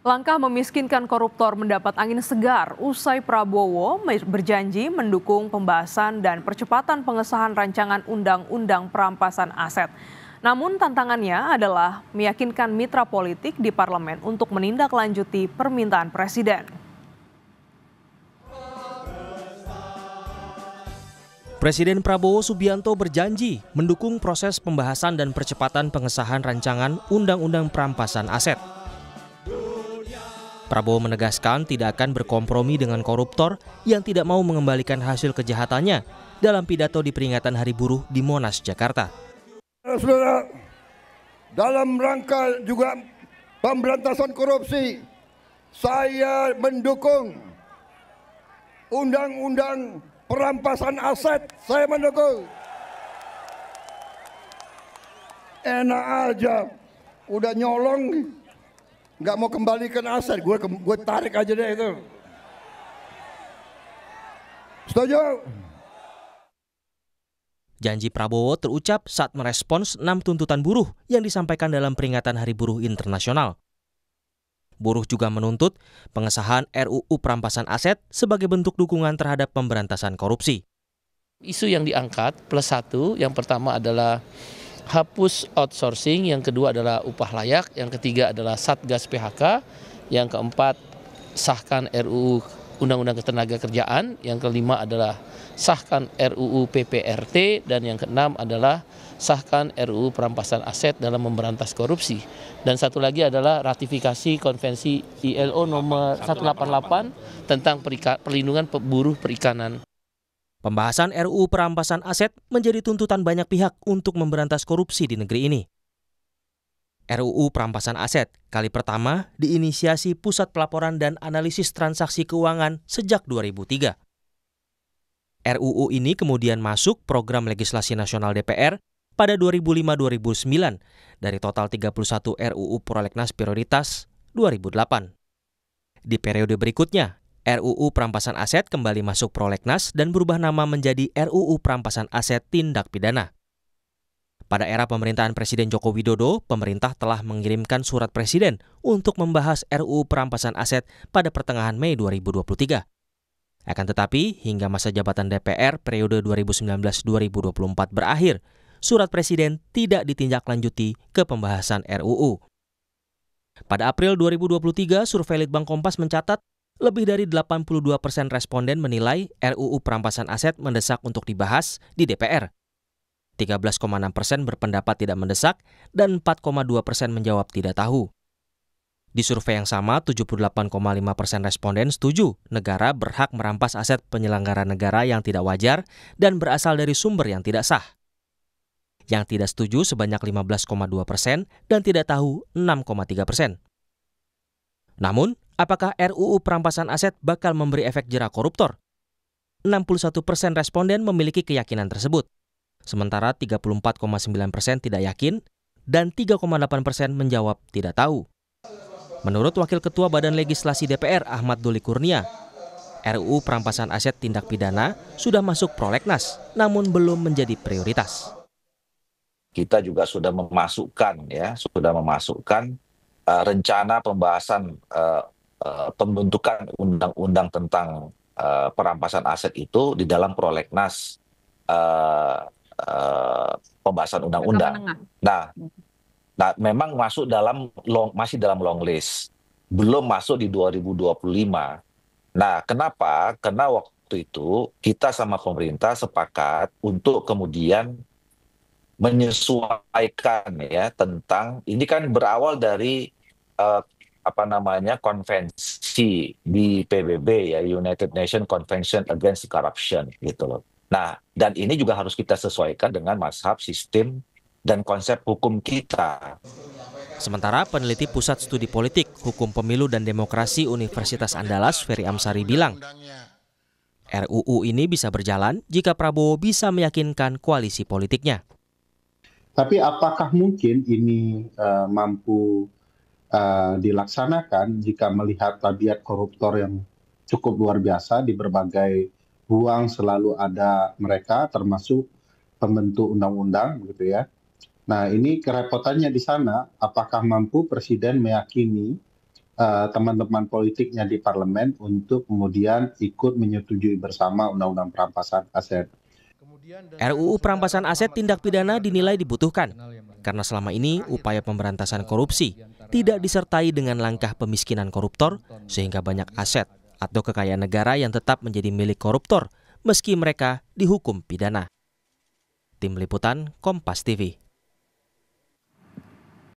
Langkah memiskinkan koruptor mendapat angin segar usai Prabowo berjanji mendukung pembahasan dan percepatan pengesahan rancangan undang-undang perampasan aset. Namun tantangannya adalah meyakinkan mitra politik di parlemen untuk menindaklanjuti permintaan presiden. Presiden Prabowo Subianto berjanji mendukung proses pembahasan dan percepatan pengesahan rancangan undang-undang perampasan aset. Prabowo menegaskan tidak akan berkompromi dengan koruptor yang tidak mau mengembalikan hasil kejahatannya dalam pidato di peringatan Hari Buruh di Monas, Jakarta. Saudara, dalam rangka juga pemberantasan korupsi, saya mendukung undang-undang perampasan aset, saya mendukung. Enak aja, udah nyolong, nggak mau kembalikan aset, gue tarik aja deh itu. Setuju? Janji Prabowo terucap saat merespons 6 tuntutan buruh yang disampaikan dalam peringatan Hari Buruh Internasional. Buruh juga menuntut pengesahan RUU perampasan aset sebagai bentuk dukungan terhadap pemberantasan korupsi. Isu yang diangkat plus satu, yang pertama adalah hapus outsourcing, yang kedua adalah upah layak, yang ketiga adalah Satgas PHK, yang keempat sahkan RUU Undang-Undang Ketenagakerjaan, yang kelima adalah sahkan RUU PPRT, dan yang keenam adalah sahkan RUU perampasan aset dalam memberantas korupsi. Dan satu lagi adalah ratifikasi konvensi ILO nomor 188 tentang perlindungan buruh perikanan. Pembahasan RUU perampasan aset menjadi tuntutan banyak pihak untuk memberantas korupsi di negeri ini. RUU perampasan aset kali pertama diinisiasi Pusat Pelaporan dan Analisis Transaksi Keuangan sejak 2003. RUU ini kemudian masuk program legislasi nasional DPR pada 2005-2009 dari total 31 RUU prolegnas prioritas 2008. Di periode berikutnya, RUU perampasan aset kembali masuk prolegnas dan berubah nama menjadi RUU perampasan aset tindak pidana. Pada era pemerintahan Presiden Joko Widodo, pemerintah telah mengirimkan surat presiden untuk membahas RUU perampasan aset pada pertengahan Mei 2023. Akan tetapi, hingga masa jabatan DPR periode 2019-2024 berakhir, surat presiden tidak ditindaklanjuti ke pembahasan RUU. Pada April 2023, survei Litbang Kompas mencatat lebih dari 82% responden menilai RUU perampasan aset mendesak untuk dibahas di DPR. 13,6% berpendapat tidak mendesak dan 4,2% menjawab tidak tahu. Di survei yang sama, 78,5% responden setuju negara berhak merampas aset penyelenggara negara yang tidak wajar dan berasal dari sumber yang tidak sah. Yang tidak setuju sebanyak 15,2% dan tidak tahu 6,3%. Namun, apakah RUU perampasan aset bakal memberi efek jera koruptor? 61% responden memiliki keyakinan tersebut. Sementara 34,9% tidak yakin dan 3,8% menjawab tidak tahu. Menurut Wakil Ketua Badan Legislasi DPR Ahmad Doli Kurnia, RUU perampasan aset tindak pidana sudah masuk prolegnas, namun belum menjadi prioritas. Kita juga sudah memasukkan rencana pembahasan pembentukan undang-undang tentang perampasan aset itu di dalam prolegnas pembahasan undang-undang. Nah, memang masuk masih dalam long list, belum masuk di 2025. Nah, kenapa? Karena waktu itu kita sama pemerintah sepakat untuk kemudian menyesuaikan ya tentang ini kan berawal dari konvensi di PBB ya, United Nations Convention Against Corruption gitu loh. Nah, dan ini juga harus kita sesuaikan dengan mazhab, sistem dan konsep hukum kita. Sementara peneliti Pusat Studi Politik, Hukum Pemilu dan Demokrasi Universitas Andalas, Ferry Amsari bilang, RUU ini bisa berjalan jika Prabowo bisa meyakinkan koalisi politiknya. Tapi apakah mungkin ini mampu dilaksanakan jika melihat tabiat koruptor yang cukup luar biasa di berbagai ruang selalu ada mereka, termasuk pembentuk undang-undang, begitu ya. Nah, ini kerepotannya di sana, apakah mampu Presiden meyakini teman-teman politiknya di parlemen untuk kemudian ikut menyetujui bersama Undang-Undang Perampasan Aset. RUU Perampasan Aset Tindak Pidana dinilai dibutuhkan karena selama ini upaya pemberantasan korupsi tidak disertai dengan langkah pemiskinan koruptor sehingga banyak aset atau kekayaan negara yang tetap menjadi milik koruptor meski mereka dihukum pidana. Tim Liputan Kompas TV.